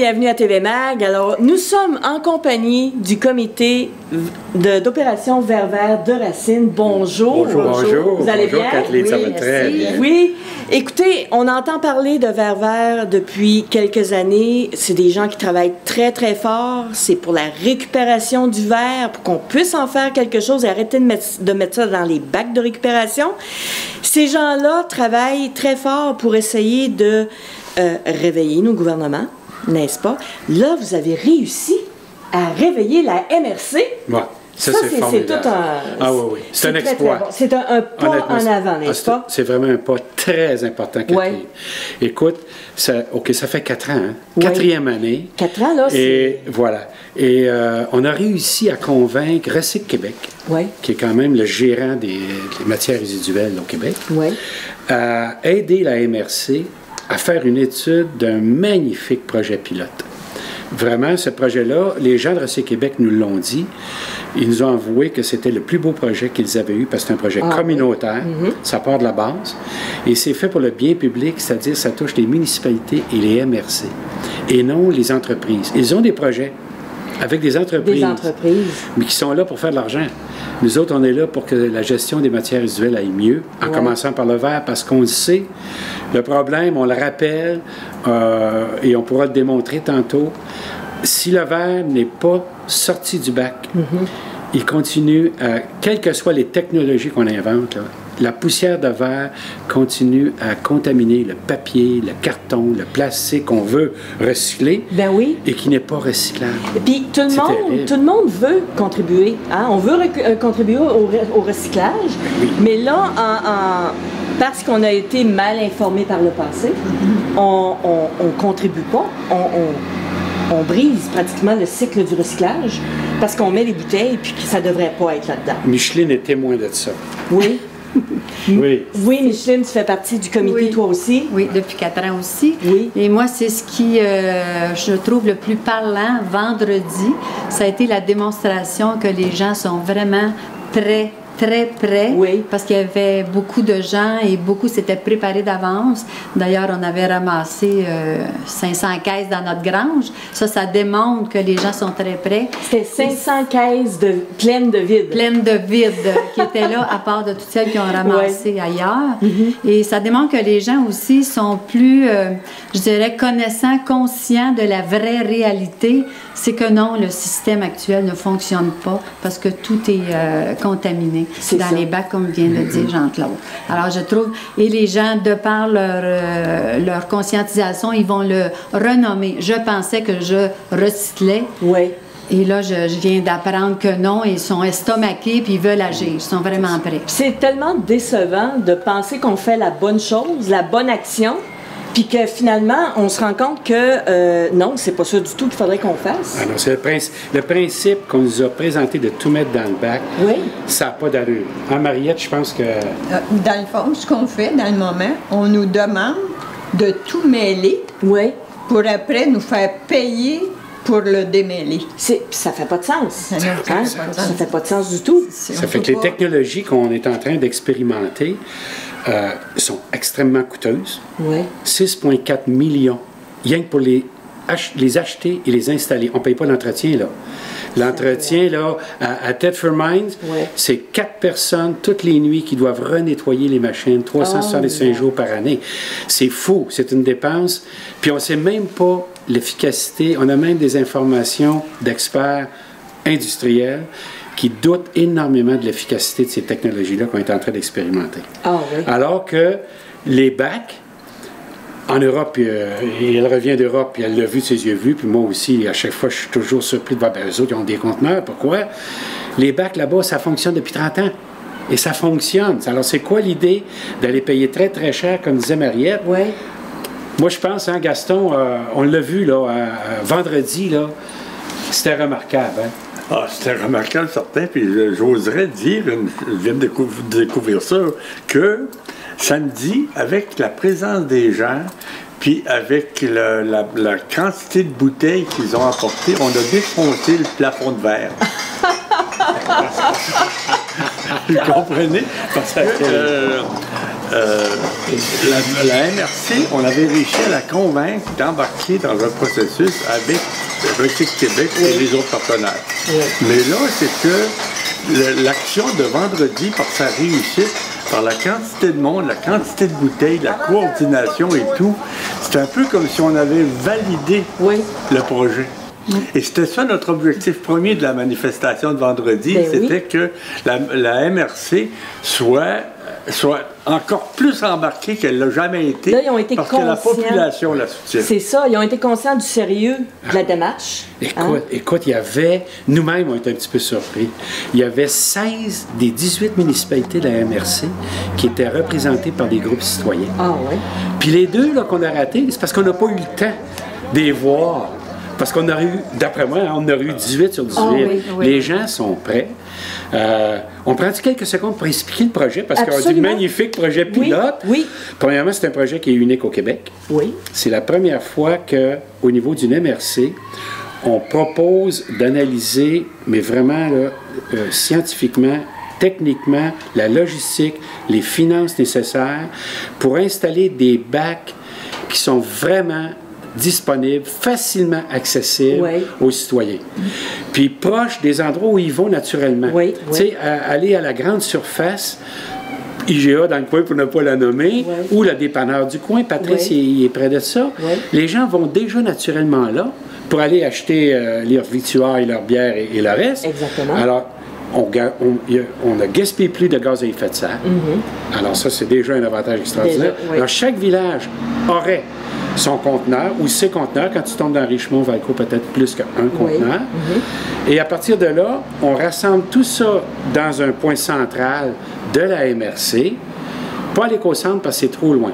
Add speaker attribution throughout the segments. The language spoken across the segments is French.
Speaker 1: bienvenue à TV Mag. Alors, nous sommes en compagnie du comité d'opération Vert Vert de Racine. Bonjour.
Speaker 2: Bonjour.
Speaker 1: Vous allez bien?
Speaker 2: Kathleen, ça va très bien.
Speaker 1: Oui. Écoutez, on entend parler de Vert Vert depuis quelques années. C'est des gens qui travaillent très, très fort. C'est pour la récupération du verre, pour qu'on puisse en faire quelque chose et arrêter de mettre ça dans les bacs de récupération. Ces gens-là travaillent très fort pour essayer de réveiller nos gouvernements, n'est-ce pas? Là, vous avez réussi à réveiller la MRC.
Speaker 2: Ouais, ça c'est
Speaker 1: tout un...
Speaker 2: Ah oui, oui. C'est un exploit.
Speaker 1: Bon. C'est un pas en avant, n'est-ce pas?
Speaker 2: C'est vraiment un pas très important, Kathleen.
Speaker 1: Ouais.
Speaker 2: Écoute, ça fait 4 ans, hein?
Speaker 1: Ouais.
Speaker 2: 4e année.
Speaker 1: 4 ans, là, c'est...
Speaker 2: Et voilà. Et on a réussi à convaincre Recyc Québec,
Speaker 1: ouais.
Speaker 2: qui est quand même le gérant des matières résiduelles au Québec,
Speaker 1: ouais.
Speaker 2: à aider la MRC à faire une étude d'un magnifique projet pilote. Vraiment, ce projet-là, les gens de Recyc Québec nous l'ont dit. Ils nous ont avoué que c'était le plus beau projet qu'ils avaient eu parce que c'est un projet communautaire.
Speaker 1: Oui.
Speaker 2: Ça part de la base. Et c'est fait pour le bien public, c'est-à-dire ça touche les municipalités et les MRC. Et non les entreprises. Ils ont des projets avec des entreprises.
Speaker 1: Des entreprises.
Speaker 2: Mais qui sont là pour faire de l'argent. Nous autres, on est là pour que la gestion des matières résiduelles aille mieux, en commençant par le verre, parce qu'on le sait. Le problème, on le rappelle, et on pourra le démontrer tantôt, si le verre n'est pas sorti du bac, il continue, quelles que soient les technologies qu'on invente, là, la poussière de verre continue à contaminer le papier, le carton, le plastique qu'on veut recycler et qui n'est pas recyclable.
Speaker 1: Et puis, tout le monde veut contribuer. Hein? On veut contribuer au recyclage, mais là, parce qu'on a été mal informé par le passé, on ne contribue pas. On brise pratiquement le cycle du recyclage parce qu'on met les bouteilles et que ça ne devrait pas être là-dedans.
Speaker 2: Micheline est témoin de ça.
Speaker 1: Oui.
Speaker 2: Oui.
Speaker 1: Oui, Micheline, tu fais partie du comité, toi aussi?
Speaker 3: Oui, depuis 4 ans aussi.
Speaker 1: Oui.
Speaker 3: Et moi, c'est ce qui, je trouve, le plus parlant vendredi. Ça a été la démonstration que les gens sont vraiment très près, parce qu'il y avait beaucoup de gens et beaucoup s'étaient préparés d'avance. D'ailleurs, on avait ramassé 500 caisses dans notre grange. Ça démontre que les gens sont très près.
Speaker 1: C'était 500 caisses pleines de vide.
Speaker 3: Pleines de vide, qui étaient là, à part de toutes celles qui ont ramassé ailleurs. Et ça démontre que les gens aussi sont plus, je dirais, connaissants, conscients de la vraie réalité. C'est que non, le système actuel ne fonctionne pas parce que tout est contaminé dans les bacs, comme vient de dire Jean-Claude. Alors, je trouve, et les gens, de par leur conscientisation, ils vont le renommer. Je pensais que je recyclais.
Speaker 1: Oui. Et
Speaker 3: là, je viens d'apprendre que non, ils sont estomaqués puis ils veulent agir. Ils sont vraiment prêts.
Speaker 1: C'est tellement décevant de penser qu'on fait la bonne chose, la bonne action, puis que finalement, on se rend compte que non, c'est pas ça du tout qu'il faudrait qu'on fasse.
Speaker 2: Ah non, c'est le principe qu'on nous a présenté de tout mettre dans le bac.
Speaker 1: Oui.
Speaker 2: Ça n'a pas d'allure. Hein, Mariette, je pense que...
Speaker 4: Dans le fond, ce qu'on fait dans le moment, on nous demande de tout mêler pour après nous faire payer pour le démêler.
Speaker 1: Ça fait pas de sens.
Speaker 4: Ça
Speaker 1: fait pas de sens du tout.
Speaker 2: Ça fait que les technologies qu'on est en train d'expérimenter sont extrêmement coûteuses. 6,4 millions, rien que pour les acheter et les installer. On ne paye pas l'entretien, là. L'entretien, là, à Thetford Mines, c'est 4 personnes toutes les nuits qui doivent renettoyer les machines 365 jours par année. C'est fou, c'est une dépense. Puis on ne sait même pas l'efficacité. On a même des informations d'experts industriels qui doutent énormément de l'efficacité de ces technologies-là qu'on est en train d'expérimenter. Alors que les bacs, en Europe, et elle revient d'Europe, puis elle l'a vu de ses yeux vus, puis moi aussi, à chaque fois, je suis toujours surpris de voir, eux autres, ils ont des conteneurs. Pourquoi? Les bacs là-bas, ça fonctionne depuis 30 ans. Et ça fonctionne. Alors, c'est quoi l'idée d'aller payer très, très cher, comme disait Mariette? Moi, je pense, hein, Gaston, on l'a vu, là, vendredi, là, c'était remarquable, hein?
Speaker 5: Ah, c'était remarquable, certain, puis j'oserais dire, je viens de découvrir ça, que samedi, avec la présence des gens, puis avec la quantité de bouteilles qu'ils ont apportées, on a défoncé le plafond de verre. Vous comprenez? Parce que la MRC, on avait réussi à la convaincre d'embarquer dans un processus avec Recycle Québec et les autres partenaires. Mais là, c'est que l'action de vendredi, par sa réussite, par la quantité de monde, la quantité de bouteilles, la coordination et tout, c'est un peu comme si on avait validé le projet. Et c'était ça notre objectif premier de la manifestation de vendredi, c'était que la MRC soit encore plus embarquée qu'elle l'a jamais été,
Speaker 1: là, ils ont été
Speaker 5: parce
Speaker 1: conscients,
Speaker 5: que la population la soutient.
Speaker 1: C'est ça, ils ont été conscients du sérieux de la démarche.
Speaker 2: Écoute, il y avait, nous-mêmes, on était un petit peu surpris, il y avait 16 des 18 municipalités de la MRC qui étaient représentées par des groupes citoyens.
Speaker 1: Ah oui.
Speaker 2: Puis les deux qu'on a ratés, c'est parce qu'on n'a pas eu le temps de les voir. Parce qu'on aurait eu, d'après moi, on aurait eu 18 sur 18.
Speaker 1: Oh, oui.
Speaker 2: Les gens sont prêts. On prend quelques secondes pour expliquer le projet, parce qu'on a dit magnifique projet pilote.
Speaker 1: Oui.
Speaker 2: Premièrement, c'est un projet qui est unique au Québec.
Speaker 1: Oui.
Speaker 2: C'est la première fois qu'au niveau d'une MRC, on propose d'analyser, mais vraiment là, scientifiquement, techniquement, la logistique, les finances nécessaires pour installer des bacs qui sont vraiment disponibles, facilement accessibles aux citoyens. Puis proches des endroits où ils vont naturellement. Tu sais, aller à la grande surface, IGA dans le coin pour ne pas la nommer, ou le dépanneur du coin, Patrice il est près de ça. Les gens vont déjà naturellement là pour aller acheter leurs victuailles, leurs bières et le reste.
Speaker 1: Exactement.
Speaker 2: Alors, on ne gaspille plus de gaz à effet de serre. Alors ça, c'est déjà un avantage extraordinaire. Alors, chaque village aurait son conteneur ou ses conteneurs. Quand tu tombes dans Richemont, Valco, peut-être plus qu'un conteneur. Et à partir de là, on rassemble tout ça dans un point central de la MRC. Pas à l'éco-centre parce que c'est trop loin.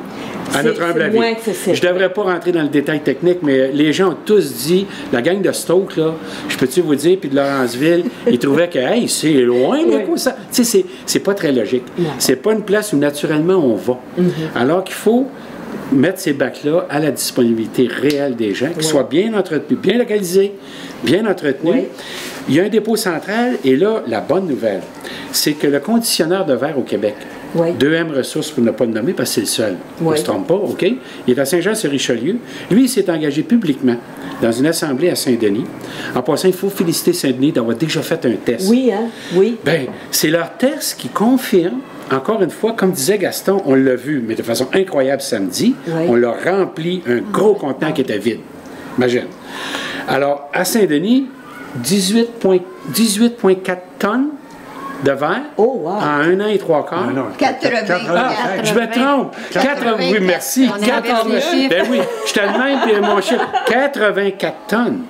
Speaker 2: À notre humble avis. Je ne devrais pas rentrer dans le détail technique, mais les gens ont tous dit, la gang de Stoke, là, je peux-tu vous dire, puis de Lawrenceville, ils trouvaient que, hey, c'est loin, l'éco-centre. Tu sais, c'est pas très logique. C'est pas une place où naturellement on va. Alors qu'il faut mettre ces bacs-là à la disponibilité réelle des gens, qu'ils soient bien entretenus, bien localisés, bien entretenus. Il y a un dépôt central, et là, la bonne nouvelle, c'est que le conditionneur de verre au Québec, 2M Ressources, pour ne pas le nommer, parce que c'est le seul, on ne se trompe pas, OK? Il est à Saint-Jean-sur-Richelieu. Lui, il s'est engagé publiquement dans une assemblée à Saint-Denis. En passant, il faut féliciter Saint-Denis d'avoir déjà fait un test.
Speaker 1: Oui, hein? Oui.
Speaker 2: Bien, c'est leur test qui confirme. Encore une fois, comme disait Gaston, on l'a vu, mais de façon incroyable samedi, on l'a rempli un gros contenant qui était vide. Imagine. Alors, à Saint-Denis, 18,4 tonnes de verre en 1 an et 3 quarts.
Speaker 4: Non, 80.
Speaker 2: Je me trompe. 80, oui, merci. 80, ben oui, je te le même, puis mon chiffre. 84 tonnes.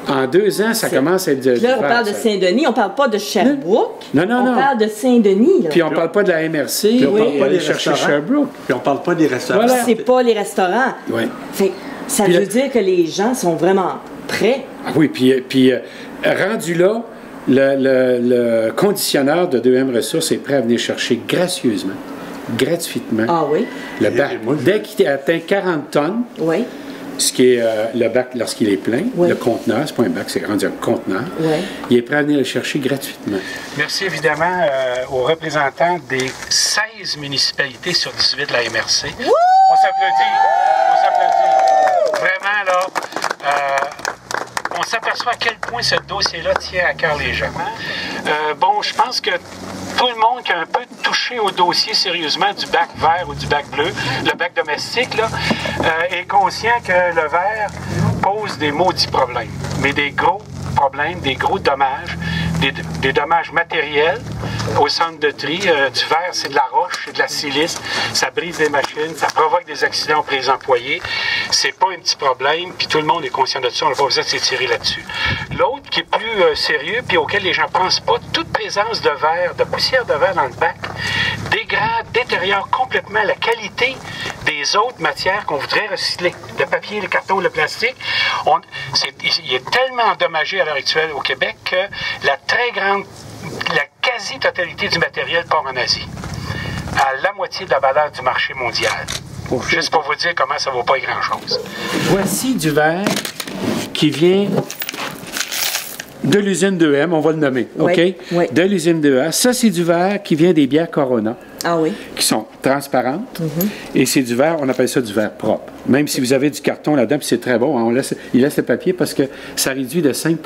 Speaker 2: En 2 ans, ça commence à être de.
Speaker 1: Là, on parle de Saint-Denis, on ne parle pas de Sherbrooke.
Speaker 2: Non.
Speaker 1: On parle de Saint-Denis.
Speaker 2: Puis on ne parle pas de la MRC.
Speaker 5: Puis on parle pas des
Speaker 2: chercher Sherbrooke.
Speaker 5: Puis on ne parle pas des restaurants.
Speaker 1: Voilà. C'est pas les restaurants. Fait, ça veut dire que les gens sont vraiment prêts.
Speaker 2: Ah oui, puis rendu là, le conditionneur de 2M Ressources est prêt à venir chercher gracieusement, gratuitement, le bac. Dès qu'il atteint 40 tonnes, ce qui est le bac lorsqu'il est plein, le conteneur, c'est pas un bac, c'est rendu un conteneur, il est prêt à venir le chercher gratuitement. Merci évidemment aux représentants des 16 municipalités sur 18 de la MRC. On s'applaudit. Vraiment, là, on s'aperçoit à quel point ce dossier-là tient à cœur les gens. Bon, je pense que tout le monde qui a un peu touché au dossier sérieusement du bac vert ou du bac bleu, le bac domestique, là, est conscient que le vert pose des maudits problèmes, mais des gros problèmes, des gros dommages, des dommages matériels au centre de tri. Du verre, c'est de la roche, c'est de la silice, ça brise des machines, ça provoque des accidents auprès des employés. C'est pas un petit problème, puis tout le monde est conscient de ça, on n'a pas besoin de s'étirer là-dessus. L'autre qui est plus sérieux, puis auquel les gens pensent pas, toute présence de verre, de poussière de verre dans le bac, dégrade, détériore complètement la qualité des autres matières qu'on voudrait recycler. Le papier, le carton, le plastique. Il est tellement endommagé à l'heure actuelle au Québec que la quasi-totalité du matériel part en Asie. À la moitié de la valeur du marché mondial. Juste pour vous dire comment ça ne vaut pas grand-chose. Voici du verre qui vient de l'usine 2M, on va le nommer, OK?
Speaker 1: Oui.
Speaker 2: De l'usine 2M. Ça, c'est du verre qui vient des bières Corona.
Speaker 1: Ah oui.
Speaker 2: Qui sont transparentes. Et c'est du verre, on appelle ça du verre propre. Même si vous avez du carton là-dedans, puis c'est très bon, hein, il laisse le papier parce que ça réduit de 5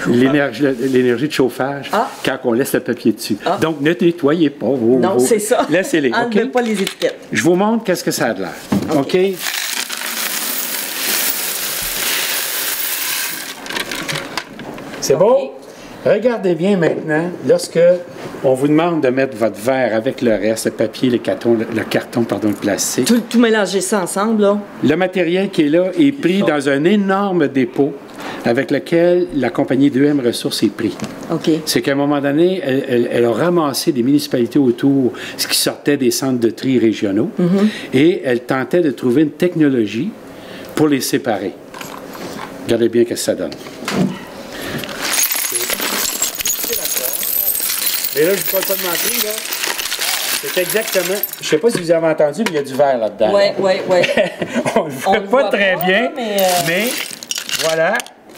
Speaker 2: l'énergie de chauffage quand on laisse le papier dessus. Donc, ne nettoyez pas vos...
Speaker 1: Non, c'est ça.
Speaker 2: Laissez-les, OK?
Speaker 1: Enlevez pas les étiquettes.
Speaker 2: Je vous montre qu'est-ce que ça a de l'air. OK? C'est beau? Regardez bien maintenant, lorsque on vous demande de mettre votre verre avec le reste, le papier, le carton, le plastique.
Speaker 1: Tout mélanger ça ensemble, là.
Speaker 2: Le matériel qui est là est pris dans un énorme dépôt avec lequel la compagnie 2M Ressources est pris.
Speaker 1: OK.
Speaker 2: C'est qu'à un moment donné, elle a ramassé des municipalités autour, ce qui sortait des centres de tri régionaux, et elle tentait de trouver une technologie pour les séparer. Regardez bien ce que ça donne. Mais là, je ne peux pas demander, là. C'est exactement... Je ne sais pas si vous avez entendu, mais il y a du verre là-dedans.
Speaker 1: Oui.
Speaker 2: On ne le voit pas très bien, mais voilà,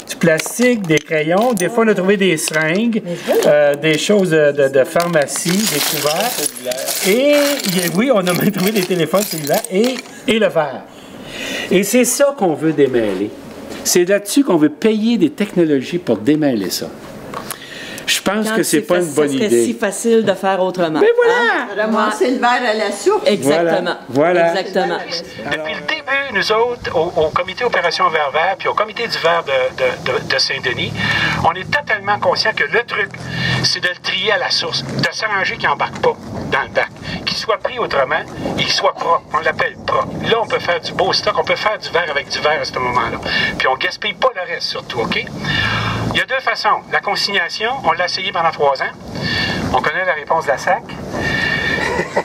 Speaker 2: du plastique, des crayons. Des fois, on a trouvé des seringues, des choses de pharmacie, des couverts. Et oui, on a même trouvé des téléphones cellulaires et le verre. Et c'est ça qu'on veut démêler. C'est là-dessus qu'on veut payer des technologies pour démêler ça. Je pense que c'est pas une bonne idée.
Speaker 1: C'est si facile de faire autrement.
Speaker 2: Mais voilà!
Speaker 4: Ramasser le verre à la source.
Speaker 1: Exactement.
Speaker 2: Voilà.
Speaker 1: Exactement.
Speaker 6: Depuis le début, nous autres, au comité Opération Verre Vert, puis au comité du verre de Saint-Denis, on est totalement conscient que le truc, c'est de le trier à la source, de s'arranger qu'il n'embarque pas dans le bac, qu'il soit pris autrement et qu'il soit propre. On l'appelle propre. Là, on peut faire du beau stock, on peut faire du verre avec du verre à ce moment-là. Puis on ne gaspille pas le reste, surtout, OK? Il y a deux façons. La consignation, on l'a essayé pendant 3 ans. On connaît la réponse de la SAC.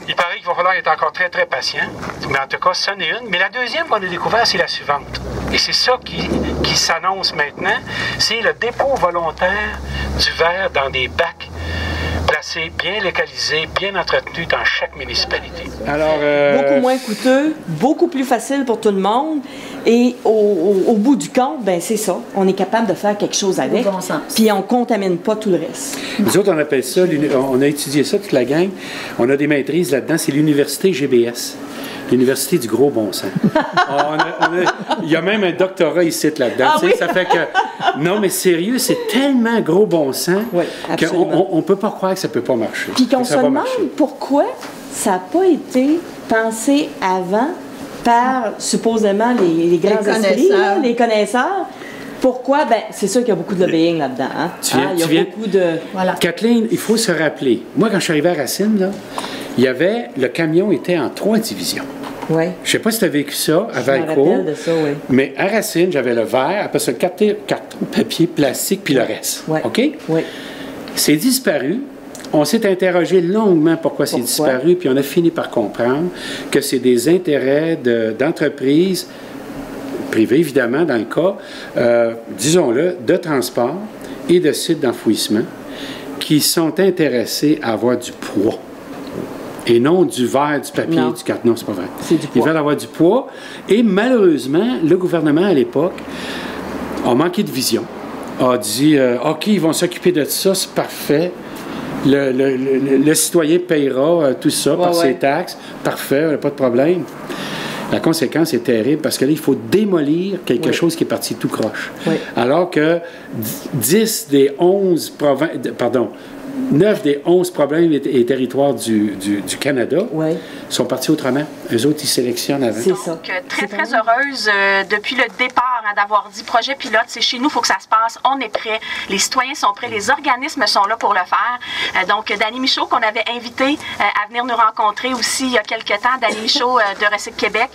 Speaker 6: Il paraît qu'il va falloir être encore très, très patient. Mais en tout cas, ça en est une. Mais la deuxième qu'on a découvert, c'est la suivante. Et c'est ça qui s'annonce maintenant. C'est le dépôt volontaire du verre dans des bacs placés, bien localisés, bien entretenus dans chaque municipalité.
Speaker 2: Alors,
Speaker 1: beaucoup moins coûteux, beaucoup plus facile pour tout le monde. Et au bout du compte, ben c'est ça. On est capable de faire quelque chose avec.
Speaker 3: Au bon sens.
Speaker 1: Puis on ne contamine pas tout le reste.
Speaker 2: nous autres, on appelle ça, on a étudié ça, toute la gang. On a des maîtrises là-dedans. C'est l'université GBS. L'Université du gros bon sens. Il y a même un doctorat ici là-dedans.
Speaker 1: Oui?
Speaker 2: Ça fait que... Non, mais sérieux, c'est tellement gros bon sens qu'on ne peut pas croire que ça ne peut pas marcher.
Speaker 1: Puis qu'on se demande pourquoi ça n'a pas été pensé avant par, supposément, les grands esprits, les connaisseurs. Pourquoi? Ben, c'est sûr qu'il y a beaucoup de lobbying là-dedans. Hein? Il y a beaucoup de...
Speaker 2: Voilà. Kathleen, il faut se rappeler. Moi, quand je suis arrivé à Racine, là, le camion était en 3 divisions.
Speaker 1: Oui.
Speaker 2: Je ne sais pas si tu as vécu ça à Valcourt.
Speaker 1: Je me rappelle de ça, oui.
Speaker 2: Mais à Racine, j'avais le verre, après ça, le carton, papier, plastique, puis le reste.
Speaker 1: Oui.
Speaker 2: OK?
Speaker 1: Oui.
Speaker 2: C'est disparu. On s'est interrogé longuement pourquoi c'est disparu, puis on a fini par comprendre que c'est des intérêts d'entreprises privées, évidemment, dans le cas, disons-le, de transport et de sites d'enfouissement qui sont intéressés à avoir du poids. Et non du verre, du papier, du carton. Non, c'est pas vrai.
Speaker 1: C'est du poids.
Speaker 2: Ils veulent avoir du poids. Et malheureusement, le gouvernement, à l'époque, a manqué de vision. A dit, OK, ils vont s'occuper de ça, c'est parfait. Le citoyen payera tout ça par ses taxes. Parfait, pas de problème. La conséquence est terrible parce que là, il faut démolir quelque chose qui est parti tout croche. Oui. Alors que 9 des 11 problèmes et territoires du Canada sont partis autrement. Eux autres, ils sélectionnent avant.
Speaker 1: C'est ça.
Speaker 7: Donc, très heureuse depuis le départ d'avoir dit projet pilote, c'est chez nous, il faut que ça se passe, on est prêt, les citoyens sont prêts, les organismes sont là pour le faire. Donc, Dany Michaud, qu'on avait invité à venir nous rencontrer aussi il y a quelques temps, Dany Michaud de Recycle Québec,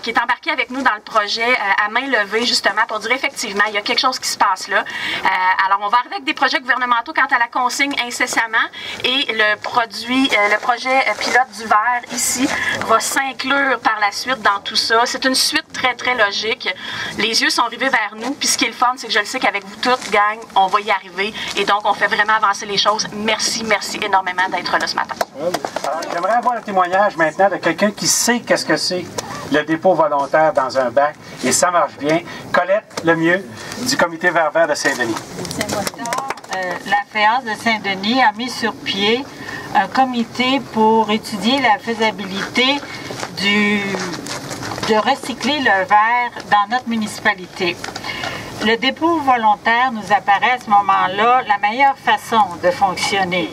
Speaker 7: qui est embarqué avec nous dans le projet à main levée, justement, pour dire effectivement, il y a quelque chose qui se passe là. Alors, on va arriver avec des projets gouvernementaux quant à la consigne incessamment et le projet pilote du verre ici va s'inclure par la suite dans tout ça. C'est une suite très, très logique. Les yeux sont arrivés vers nous. Puis ce qui est le fun, c'est que je le sais qu'avec vous toutes, gang, on va y arriver. Et donc, on fait vraiment avancer les choses. Merci énormément d'être là ce matin.
Speaker 6: J'aimerais avoir un témoignage maintenant de quelqu'un qui sait qu'est-ce que c'est le dépôt volontaire dans un bac. Et ça marche bien. Colette Lemieux, du comité Vert de Saint-Denis.
Speaker 8: La FEAS de Saint-Denis a mis sur pied un comité pour étudier la faisabilité de recycler le verre dans notre municipalité. Le dépôt volontaire nous apparaît à ce moment-là la meilleure façon de fonctionner.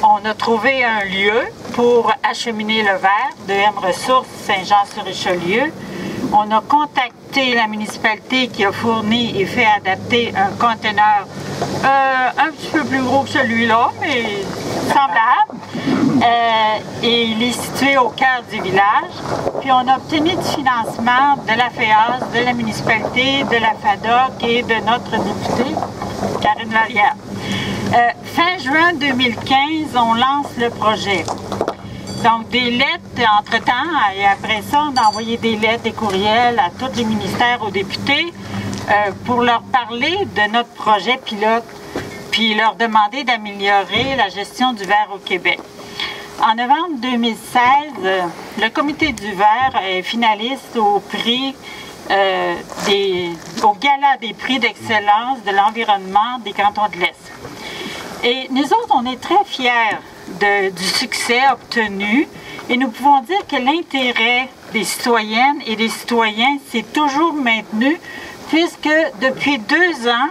Speaker 8: On a trouvé un lieu pour acheminer le verre de M Ressources Saint-Jean-sur-Richelieu. On a contacté la municipalité qui a fourni et fait adapter un conteneur un petit peu plus gros que celui-là, mais semblable. Et il est situé au cœur du village. Puis on a obtenu du financement de la FEAS, de la municipalité, de la FADOC et de notre députée, Karine Vallière. Fin juin 2015, on lance le projet. Donc, des lettres, entre-temps, et après ça, on a envoyé des lettres, des courriels à tous les ministères, aux députés, pour leur parler de notre projet pilote, puis leur demander d'améliorer la gestion du verre au Québec. En novembre 2016, le comité du verre est finaliste au prix au gala des prix d'excellence de l'environnement des cantons de l'Est. Et nous autres, on est très fiers du succès obtenu et nous pouvons dire que l'intérêt des citoyennes et des citoyens s'est toujours maintenu puisque depuis 2 ans,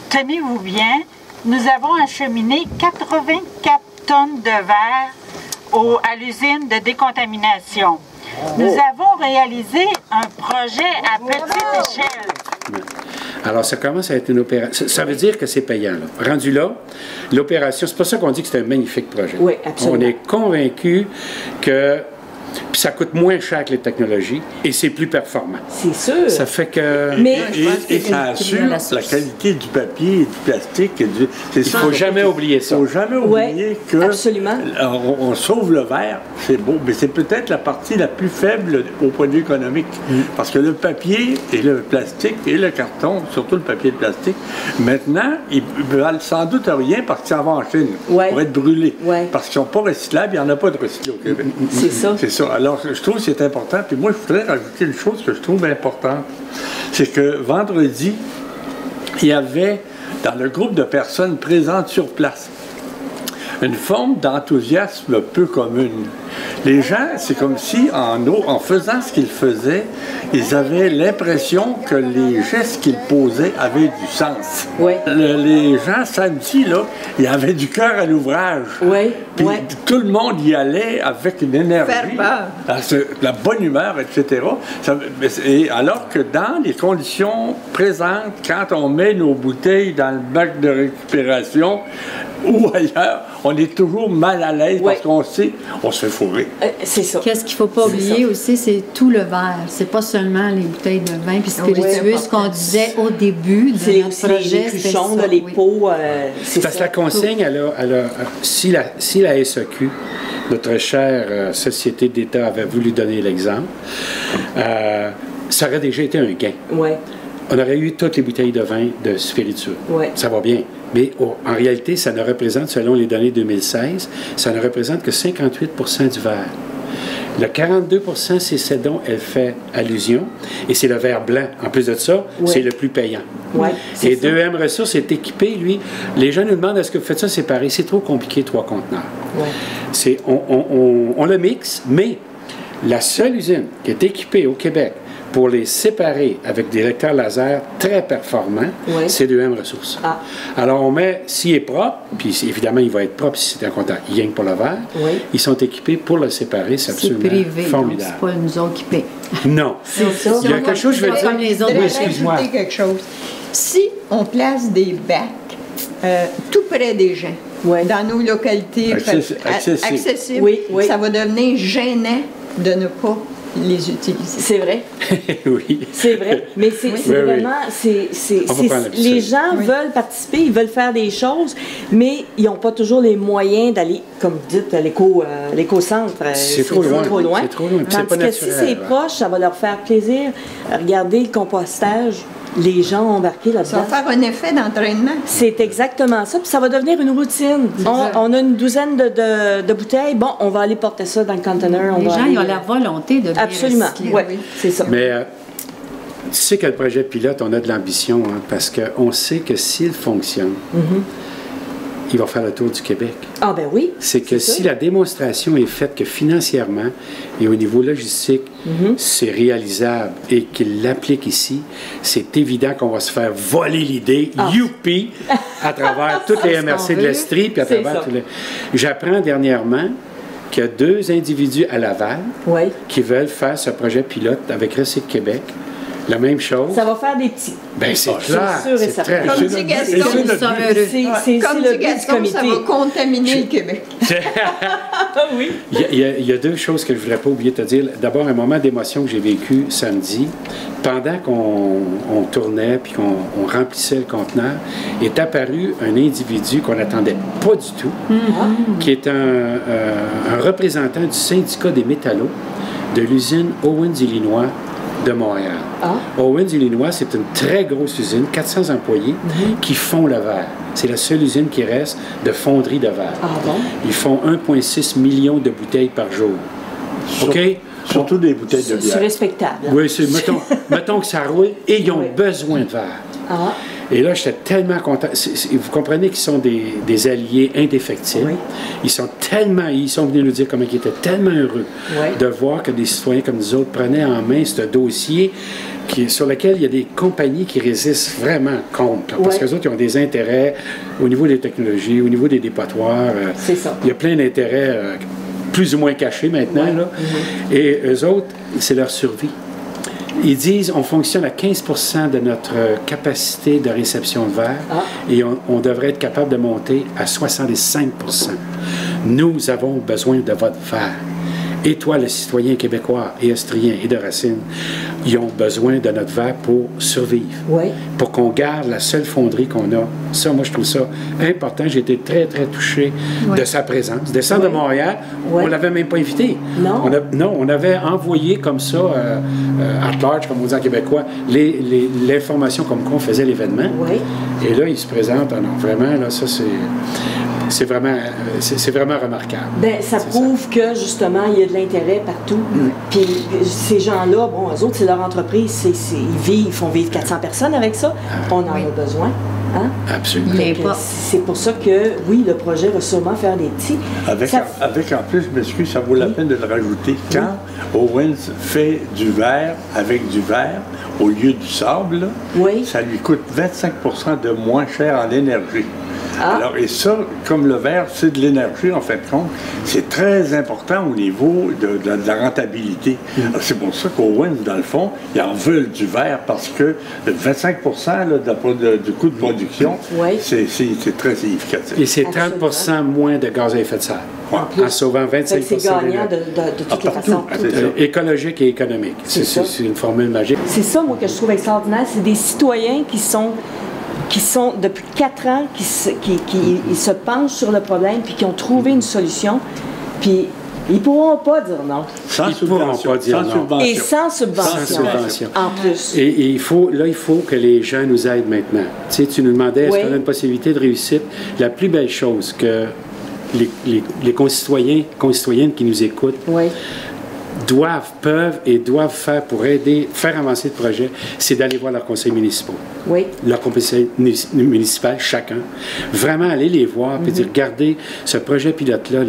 Speaker 8: tenez-vous bien, nous avons acheminé 84 tonnes de verre à l'usine de décontamination. Nous avons réalisé un projet à petite échelle.
Speaker 2: Alors, ça commence à être une opération. Ça veut dire que c'est payant, là. Rendu là, l'opération, c'est pour ça qu'on dit que c'est un magnifique projet.
Speaker 1: Oui, absolument.
Speaker 2: On est convaincus que puis ça coûte moins cher que les technologies et c'est plus performant.
Speaker 1: C'est sûr.
Speaker 2: Ça fait que...
Speaker 5: Et ça assure la qualité du papier et du plastique. Il ne
Speaker 2: faut jamais oublier ça.
Speaker 5: Il ne faut jamais oublier que
Speaker 1: absolument.
Speaker 5: On sauve le verre, c'est beau, mais c'est peut-être la partie la plus faible au point de vue économique. Parce que le papier et le plastique et le carton, surtout le papier et le plastique, maintenant, ils valent sans doute rien parce qu'ils s'en vont en Chine pour être brûlés. Parce qu'ils ne sont pas recyclables, il n'y en a pas de recyclés au Québec.
Speaker 1: C'est ça.
Speaker 5: C'est ça. Alors, je trouve que c'est important. Puis moi, je voudrais rajouter une chose que je trouve importante. C'est que vendredi, il y avait, dans le groupe de personnes présentes sur place, une forme d'enthousiasme peu commune. Les gens, c'est comme si, en faisant ce qu'ils faisaient, ils avaient l'impression que les gestes qu'ils posaient avaient du sens. Les gens, samedi, là, ils avaient du cœur à l'ouvrage. Puis tout le monde y allait avec une énergie, la bonne humeur, etc. Et alors que dans les conditions présentes, quand on met nos bouteilles dans le bac de récupération ou ailleurs, on est toujours mal à l'aise parce qu'on sait, on se fait fourrer.
Speaker 1: C'est ça.
Speaker 3: Qu'est-ce qu'il ne faut pas oublier aussi, c'est tout le verre. C'est pas seulement les bouteilles de vin puis spiritueux, ce qu'on disait au début de notre projet.
Speaker 1: Les cruchons, les pots, c'est
Speaker 2: parce que la consigne, si la SAQ, notre chère Société d'État, avait voulu donner l'exemple, ça aurait déjà été un gain. On aurait eu toutes les bouteilles de vin de spiritueux. Ça va bien. Mais en réalité, ça ne représente, selon les données 2016, ça ne représente que 58 du verre. Le 42 c'est ce dont elle fait allusion, et c'est le verre blanc. En plus de ça, c'est le plus payant. Et 2M Ressources est équipé, lui. Les gens nous demandent, est-ce que vous faites ça séparé? C'est trop compliqué, 3 conteneurs. On le mixe, mais la seule usine qui est équipée au Québec pour les séparer avec des lecteurs laser très performants, c'est 2M Ressources. Alors, on met, s'il est propre, puis évidemment, il va être propre si c'est en contact, rien que pour le verre, ils sont équipés pour le séparer, c'est absolument
Speaker 3: privé,
Speaker 2: formidable.
Speaker 3: C'est pas nous autres qui payent.
Speaker 2: Non. Il y a quelque chose, je veux dire.
Speaker 4: Oui, excuse-moi. Quelque chose. Si on place des bacs tout près des gens, dans nos localités accessibles, ça va devenir gênant de ne pas les utiliser.
Speaker 1: C'est vrai.
Speaker 2: Oui.
Speaker 1: C'est vrai. Mais c'est vraiment... Les gens veulent participer, ils veulent faire des choses, mais ils n'ont pas toujours les moyens d'aller, comme vous dites, à l'éco-centre.
Speaker 2: C'est trop loin.
Speaker 1: C'est trop loin. Tandis que si c'est proche, ça va leur faire plaisir. Regardez le compostage. Les gens ont embarqué là-dedans.
Speaker 4: Ça va faire un effet d'entraînement.
Speaker 1: C'est exactement ça. Puis ça va devenir une routine. On a une douzaine de bouteilles. Bon, on va aller porter ça dans le conteneur.
Speaker 3: Les gens, ils ont la volonté de bien
Speaker 1: absolument. Oui, c'est ça.
Speaker 2: Mais tu sais que le projet pilote, on a de l'ambition, hein, parce qu'on sait que s'il fonctionne, il va faire le tour du Québec.
Speaker 1: Ah ben oui.
Speaker 2: C'est que si la démonstration est faite que financièrement et au niveau logistique, c'est réalisable et qu'il l'applique ici, c'est évident qu'on va se faire voler l'idée, youpi, à travers toutes les MRC de l'Estrie, puis à travers tous les... J'apprends dernièrement qu'il y a 2 individus à Laval qui veulent faire ce projet pilote avec Recycle Québec. La même chose.
Speaker 1: Ça va faire des petits.
Speaker 2: Bien, c'est clair.
Speaker 1: C'est très...
Speaker 4: Comme dit Gaston, ça va contaminer le Québec.
Speaker 1: Oui.
Speaker 2: Il y a 2 choses que je ne voudrais pas oublier de te dire. D'abord, un moment d'émotion que j'ai vécu samedi, pendant qu'on tournait puis qu'on remplissait le conteneur, est apparu un individu qu'on n'attendait pas du tout, qui est un représentant du syndicat des métallos de l'usine Owens, Illinois, de Montréal. Owens, Illinois, c'est une très grosse usine, 400 employés, qui font le verre. C'est la seule usine qui reste de fonderie de verre. Ils font 1,6 million de bouteilles par jour. OK?
Speaker 5: Surtout des bouteilles de bière.
Speaker 1: C'est respectable.
Speaker 2: Oui, mettons que ça roule et ils ont besoin de verre. Et là, j'étais tellement content. Vous comprenez qu'ils sont des alliés indéfectibles. Ils sont venus nous dire comment ils étaient tellement heureux de voir que des citoyens comme nous autres prenaient en main ce dossier sur lequel il y a des compagnies qui résistent vraiment contre. Parce qu'eux autres, ils ont des intérêts au niveau des technologies, au niveau des dépotoirs.
Speaker 1: C'est ça.
Speaker 2: Il y a plein d'intérêts plus ou moins cachés maintenant. Là. Et eux autres, c'est leur survie. Ils disent on fonctionne à 15% de notre capacité de réception de verre et on devrait être capable de monter à 65%. Nous avons besoin de votre verre. Et toi, le citoyen québécois et austrien et de Racine, ils ont besoin de notre verre pour survivre. Pour qu'on garde la seule fonderie qu'on a. Ça, moi, je trouve ça important. J'ai été très, très touché de sa présence. Descendre de Montréal, on ne l'avait même pas invité. On avait envoyé comme ça, at large, comme on dit en québécois, l'information comme quoi on faisait l'événement. Et là, il se présente. Non, vraiment, là, ça, c'est vraiment remarquable.
Speaker 1: Bien, ça prouve que, justement, il y a de l'intérêt partout. Puis ces gens-là, bon, eux autres, c'est leur entreprise. Ils font vivre 400 personnes avec ça. On en a besoin. Hein?
Speaker 2: Absolument.
Speaker 1: C'est pour ça que, oui, le projet va sûrement faire des petits.
Speaker 5: Avec en plus, je m'excuse, ça vaut la peine de le rajouter. Quand Owens fait du verre avec du verre, au lieu du sable, ça lui coûte 25% de moins cher en énergie. Alors, et ça, comme le verre, c'est de l'énergie, en fait, compte, c'est très important au niveau de la rentabilité. C'est pour ça qu'Owens, dans le fond, ils en veulent du verre parce que 25% du coût de production, c'est très significatif.
Speaker 2: Et c'est 30% moins de gaz à effet de serre. En sauvant 25%.
Speaker 1: C'est gagnant de toutes les façons.
Speaker 2: Écologique et économique. C'est une formule magique.
Speaker 1: C'est ça, moi, que je trouve extraordinaire. C'est des citoyens qui sont depuis 4 ans, qui se penchent sur le problème, puis qui ont trouvé une solution, puis ils ne pourront pas dire non.
Speaker 2: Ils ne pourront pas dire non.
Speaker 1: Et sans subvention. En plus.
Speaker 2: Et il faut que les gens nous aident maintenant. Tu sais, tu nous demandais, est-ce qu'on a une possibilité de réussite? La plus belle chose que les concitoyennes qui nous écoutent peuvent faire pour aider, faire avancer le projet, c'est d'aller voir leurs conseils municipaux. Leur conseil municipal, chacun. Vraiment aller les voir et dire, regardez, ce projet pilote-là,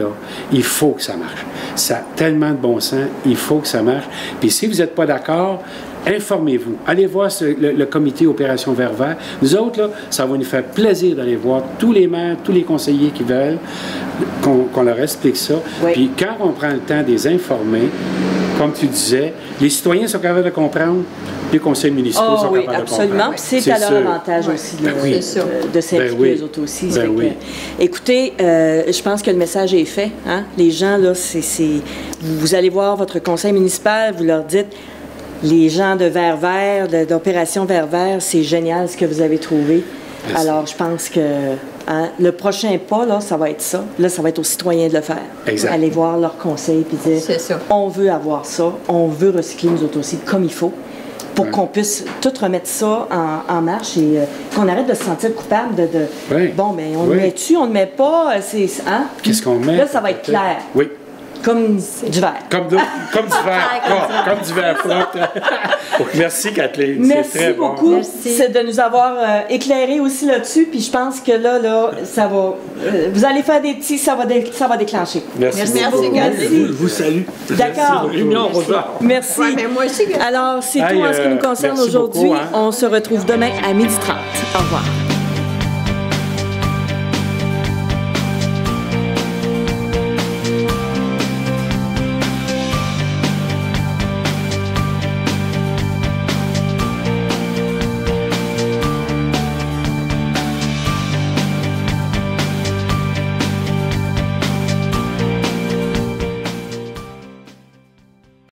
Speaker 2: il faut que ça marche. Ça a tellement de bon sens, il faut que ça marche. Puis si vous n'êtes pas d'accord, informez-vous. Allez voir le comité Opération Vert Vert. Nous autres, là, ça va nous faire plaisir d'aller voir tous les maires, tous les conseillers qui veulent qu'on leur explique ça. Puis quand on prend le temps de les informer, comme tu disais, les citoyens sont capables de comprendre. les conseils municipaux sont capables
Speaker 1: absolument.
Speaker 2: de comprendre.
Speaker 1: C'est à leur avantage aussi de s'impliquer eux autres aussi. Écoutez, je pense que le message est fait. Hein? Les gens, là, vous allez voir votre conseil municipal, vous leur dites, les gens de Vert Vert, d'Opération Vert Vert, c'est génial ce que vous avez trouvé. Merci. Alors, je pense que le prochain pas, là, ça va être ça. Là, ça va être aux citoyens de le faire.
Speaker 2: Exact.
Speaker 1: Aller voir leurs conseils et dire, on veut avoir ça, on veut recycler nous autres aussi comme il faut, pour qu'on puisse tout remettre ça en marche et qu'on arrête de se sentir coupable de bon, mais on le met-tu, on le met pas,
Speaker 2: Qu'est-ce qu'on met?
Speaker 1: Là, ça va être clair.
Speaker 2: Oui.
Speaker 1: Comme du verre.
Speaker 2: Comme du verre. Comme du verre propre. Merci, Kathleen.
Speaker 1: Merci très beaucoup bon. C'est de nous avoir éclairé aussi là-dessus. Puis je pense que là ça va. Vous allez faire des petits, ça va déclencher.
Speaker 2: Merci.
Speaker 1: Merci, Kathleen.
Speaker 5: Je vous salue.
Speaker 1: D'accord. Merci.
Speaker 4: Ouais, mais moi aussi.
Speaker 1: Alors, c'est tout en ce qui nous concerne aujourd'hui. On se retrouve demain à 12h30. Au revoir.